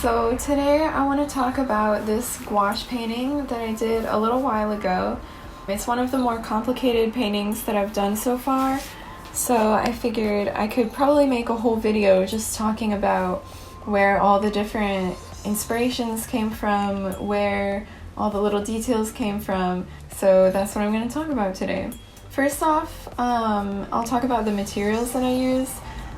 So today I want to talk about this gouache painting that I did a little while ago. It's one of the more complicated paintings that I've done so far, so I figured I could probably make a whole video just talking about where all the different inspirations came from, where all the little details came from. So that's what I'm going to talk about today. First off, I'll talk about the materials that I use.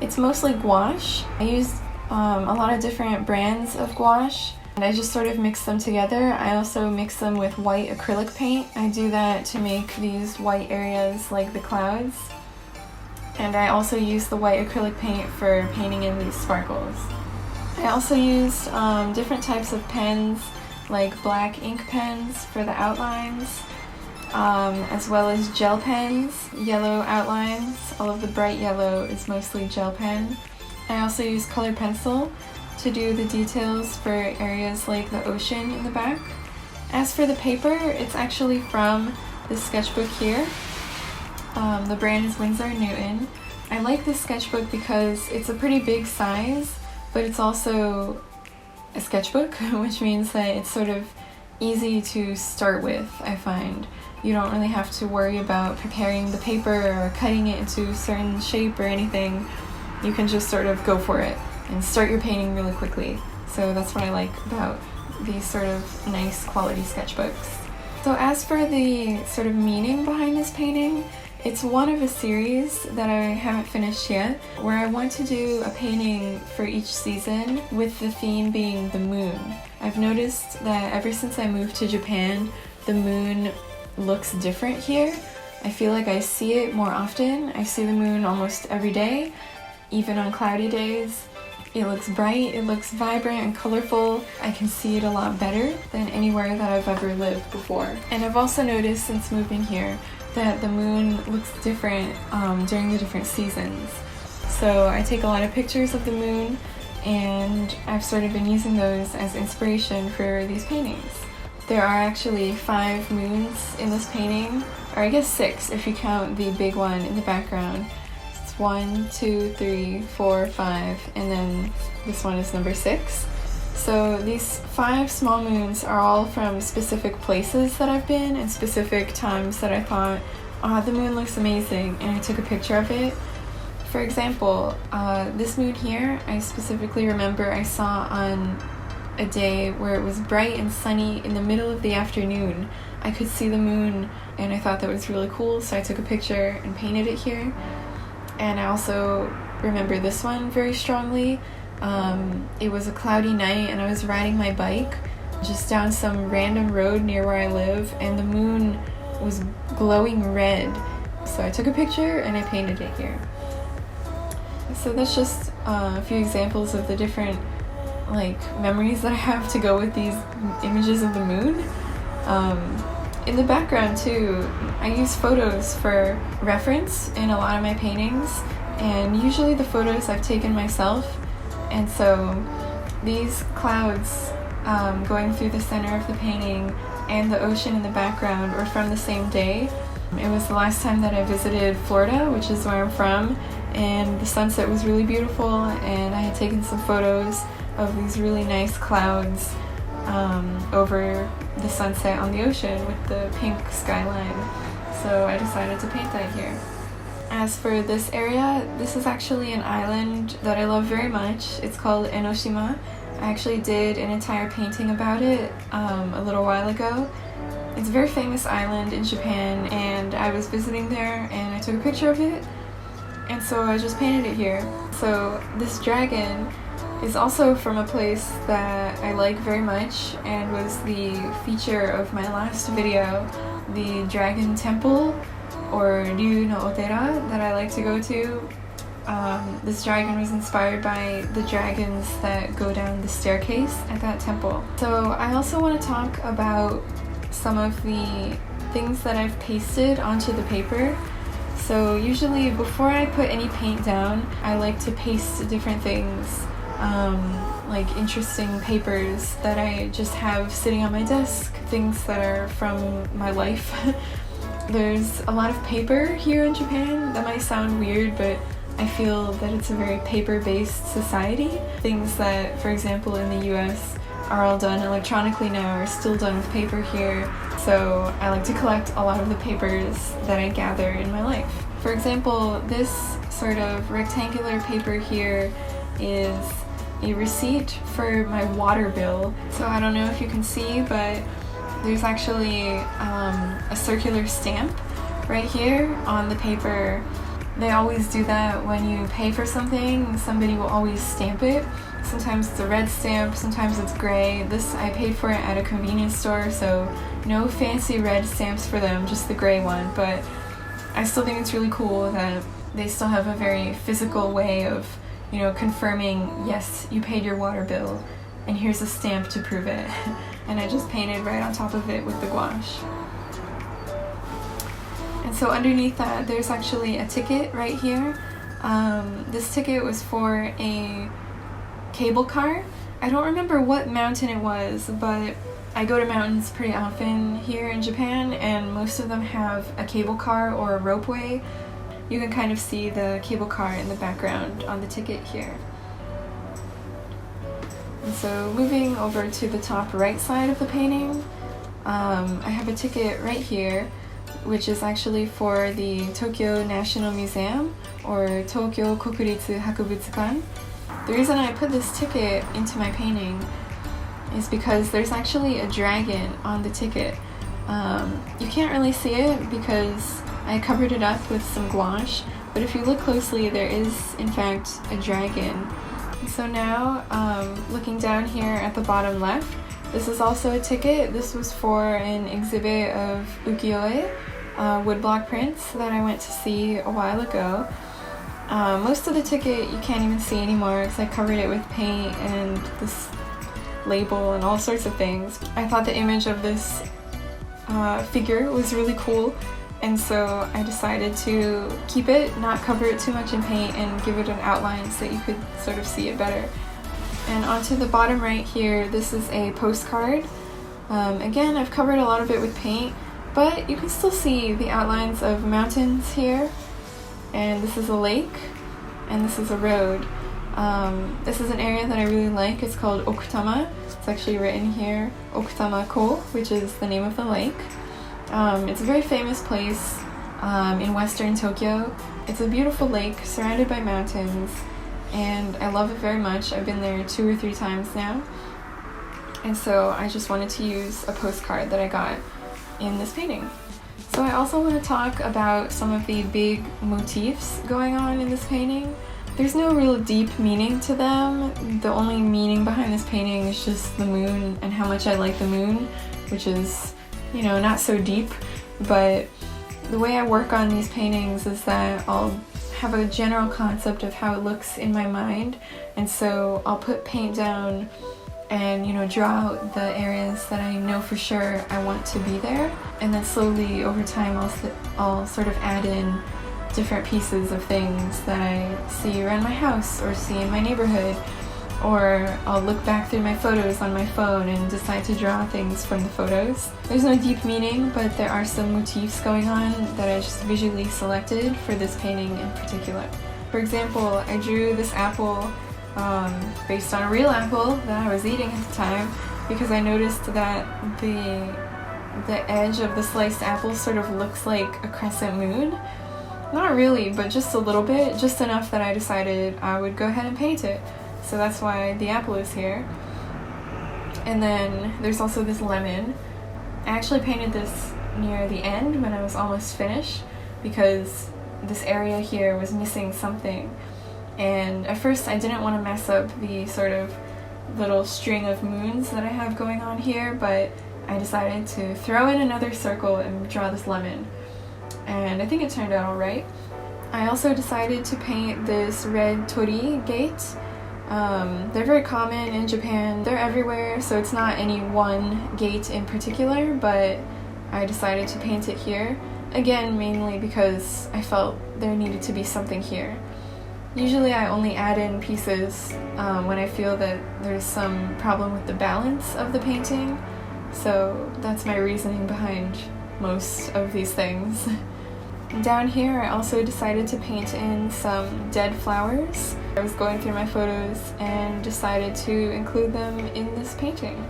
It's mostly gouache. I use a lot of different brands of gouache, and I just sort of mix them together. I also mix them with white acrylic paint. I do that to make these white areas like the clouds. And I also use the white acrylic paint for painting in these sparkles. I also used different types of pens, like black ink pens for the outlines, as well as gel pens, yellow outlines. All of the bright yellow is mostly gel pen. I also use colored pencil to do the details for areas like the ocean in the back. As for the paper, it's actually from this sketchbook here. The brand is Winsor & Newton. I like this sketchbook because it's a pretty big size, but it's also a sketchbook, which means that it's sort of easy to start with, I find. You don't really have to worry about preparing the paper or cutting it into a certain shape or anything. You can just sort of go for it and start your painting really quickly. So that's what I like about these sort of nice quality sketchbooks. So as for the sort of meaning behind this painting, it's one of a series that I haven't finished yet, where I want to do a painting for each season with the theme being the moon. I've noticed that ever since I moved to Japan, the moon looks different here. I feel like I see it more often. I see the moon almost every day, even on cloudy days. It looks bright, it looks vibrant and colorful. I can see it a lot better than anywhere that I've ever lived before. And I've also noticed since moving here that the moon looks different during the different seasons. So I take a lot of pictures of the moon, and I've sort of been using those as inspiration for these paintings. There are actually 5 moons in this painting, or I guess 6 if you count the big one in the background. 1, 2, 3, 4, 5, and then this one is number 6. So these 5 small moons are all from specific places that I've been and specific times that I thought, the moon looks amazing, and I took a picture of it. For example, this moon here, I specifically remember I saw on a day where it was bright and sunny in the middle of the afternoon. I could see the moon, and I thought that was really cool, so I took a picture and painted it here. And I also remember this one very strongly. It was a cloudy night and I was riding my bike just down some random road near where I live, and the moon was glowing red. So I took a picture and I painted it here. So that's just a few examples of the different memories that I have to go with these images of the moon. In the background too, I use photos for reference in a lot of my paintings, and usually the photos I've taken myself, and so these clouds going through the center of the painting and the ocean in the background were from the same day. It was the last time that I visited Florida, which is where I'm from, and the sunset was really beautiful, and I had taken some photos of these really nice clouds over the sunset on the ocean with the pink skyline. So I decided to paint that here. As for this area, this is actually an island that I love very much. It's called Enoshima. I actually did an entire painting about it a little while ago. It's a very famous island in Japan, and I was visiting there and I took a picture of it, and so I just painted it here. So this dragon is also from a place that I like very much and was the feature of my last video, the Dragon Temple, or Ryu no Otera, that I like to go to. This dragon was inspired by the dragons that go down the staircase at that temple. So I also want to talk about some of the things that I've pasted onto the paper. So usually before I put any paint down, I like to paste different things, like interesting papers that I just have sitting on my desk, things that are from my life. There's a lot of paper here in Japan. That might sound weird, but I feel that it's a very paper-based society. Things that, for example, in the US are all done electronically now are still done with paper here. So I like to collect a lot of the papers that I gather in my life. For example, this sort of rectangular paper here is a receipt for my water bill. So I don't know if you can see, but there's actually a circular stamp right here on the paper. They always do that when you pay for something. Somebody will always stamp it. Sometimes it's a red stamp, sometimes it's gray. This, I paid for it at a convenience store, so no fancy red stamps for them, just the gray one. But I still think it's really cool that they still have a very physical way of, you know, confirming, yes, you paid your water bill, and here's a stamp to prove it. And I just painted right on top of it with the gouache. And so underneath that, there's actually a ticket right here. This ticket was for a cable car. I don't remember what mountain it was, but I go to mountains pretty often here in Japan, and most of them have a cable car or a ropeway. You can kind of see the cable car in the background on the ticket here. And so moving over to the top right side of the painting, I have a ticket right here, which is actually for the Tokyo National Museum, or Tokyo Kokuritsu Hakubutsukan. The reason I put this ticket into my painting is because there's actually a dragon on the ticket. You can't really see it because I covered it up with some gouache, but if you look closely, there is in fact a dragon. So now, looking down here at the bottom left, this is also a ticket. This was for an exhibit of ukiyo-e, woodblock prints that I went to see a while ago. Most of the ticket you can't even see anymore because I covered it with paint and this label and all sorts of things. I thought the image of this figure was really cool, and so I decided to keep it, not cover it too much in paint, and give it an outline so that you could sort of see it better. And onto the bottom right here, this is a postcard. Again, I've covered a lot of it with paint, but you can still see the outlines of mountains here. And this is a lake, and this is a road. This is an area that I really like. It's called Okutama. It's actually written here, Okutama-ko, which is the name of the lake. It's a very famous place in western Tokyo. It's a beautiful lake surrounded by mountains, and I love it very much. I've been there 2 or 3 times now. And so I just wanted to use a postcard that I got in this painting. So I also want to talk about some of the big motifs going on in this painting. There's no real deep meaning to them. The only meaning behind this painting is just the moon and how much I like the moon, which is, you know, not so deep. But the way I work on these paintings is that I'll have a general concept of how it looks in my mind, and so I'll put paint down and, you know, draw out the areas that I know for sure I want to be there, and then slowly over time I'll sort of add in different pieces of things that I see around my house or see in my neighborhood, or I'll look back through my photos on my phone and decide to draw things from the photos. There's no deep meaning, but there are some motifs going on that I just visually selected for this painting in particular. For example, I drew this apple based on a real apple that I was eating at the time, because I noticed that the edge of the sliced apple sort of looks like a crescent moon. Not really, but just a little bit, just enough that I decided I would go ahead and paint it. So that's why the apple is here. And then there's also this lemon. I actually painted this near the end when I was almost finished, because this area here was missing something. And at first I didn't want to mess up the sort of little string of moons that I have going on here, but I decided to throw in another circle and draw this lemon. And I think it turned out alright. I also decided to paint this red torii gate. They're very common in Japan. They're everywhere, so it's not any one gate in particular, but I decided to paint it here. Again, mainly because I felt there needed to be something here. Usually I only add in pieces when I feel that there's some problem with the balance of the painting, so that's my reasoning behind most of these things. And down here I also decided to paint in some dead flowers. I was going through my photos and decided to include them in this painting.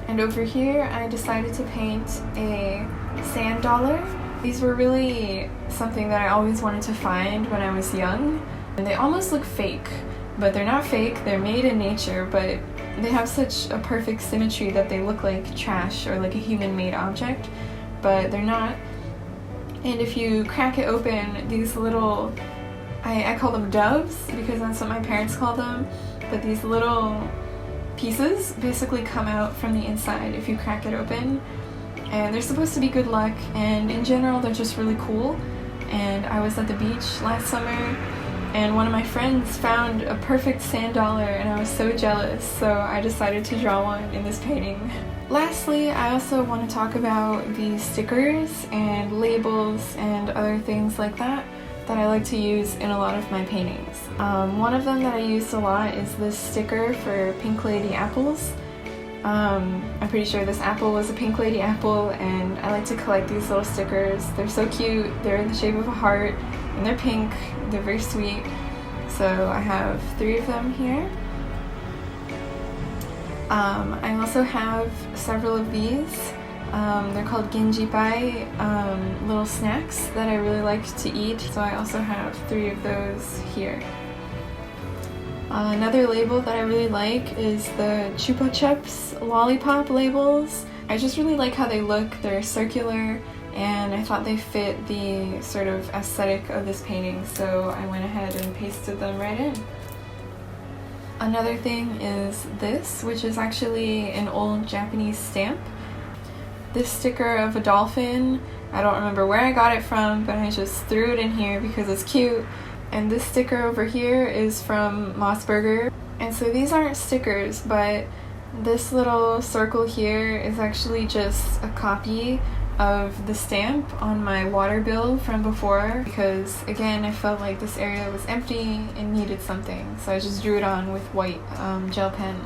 And over here I decided to paint a sand dollar. These were really something that I always wanted to find when I was young. And they almost look fake, but they're not fake, they're made in nature, but they have such a perfect symmetry that they look like trash or like a human-made object, but they're not. And if you crack it open, these little, I call them doves because that's what my parents call them, but these little pieces basically come out from the inside if you crack it open. And they're supposed to be good luck, and in general they're just really cool. And I was at the beach last summer and one of my friends found a perfect sand dollar and I was so jealous, so I decided to draw one in this painting. Lastly, I also want to talk about these stickers and labels and other things like that that I like to use in a lot of my paintings. One of them that I used a lot is this sticker for Pink Lady apples. I'm pretty sure this apple was a Pink Lady apple, and I like to collect these little stickers. They're so cute, they're in the shape of a heart, and they're pink, they're very sweet. So I have 3 of them here. I also have several of these. They're called ginjipai, little snacks that I really like to eat, so I also have 3 of those here. Another label that I really like is the Chupa Chups lollipop labels. I just really like how they look. They're circular and I thought they fit the sort of aesthetic of this painting, so I went ahead and pasted them right in. Another thing is this, which is actually an old Japanese stamp. This sticker of a dolphin, I don't remember where I got it from, but I just threw it in here because it's cute. And this sticker over here is from Mossburger. And so these aren't stickers, but this little circle here is actually just a copy of the stamp on my water bill from before, because again I felt like this area was empty and needed something, so I just drew it on with white gel pen.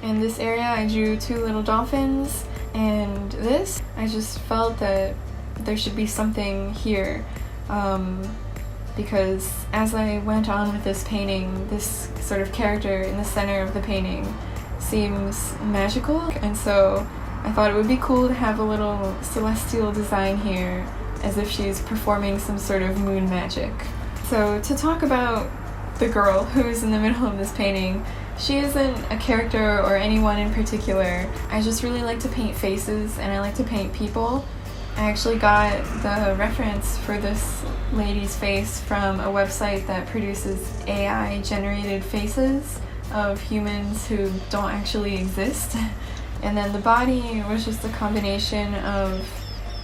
In this area I drew 2 little dolphins, and this, I just felt that there should be something here. Because as I went on with this painting, this sort of character in the center of the painting seems magical, and so I thought it would be cool to have a little celestial design here, as if she's performing some sort of moon magic. So to talk about the girl who's in the middle of this painting, she isn't a character or anyone in particular. I just really like to paint faces and I like to paint people. I actually got the reference for this lady's face from a website that produces AI generated faces of humans who don't actually exist. And then the body was just a combination of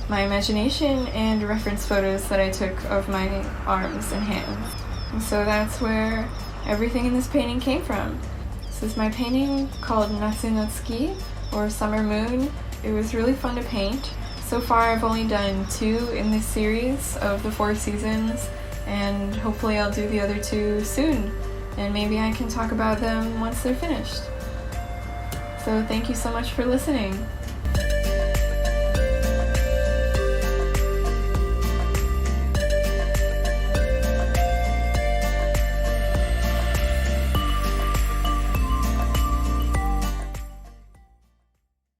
my imagination and reference photos that I took of my arms and hands. And so that's where everything in this painting came from. This is my painting called Natsu no Tsuki, or Summer Moon. It was really fun to paint. So far I've only done 2 in this series of the 4 seasons, and hopefully I'll do the other 2 soon, and maybe I can talk about them once they're finished. So thank you so much for listening.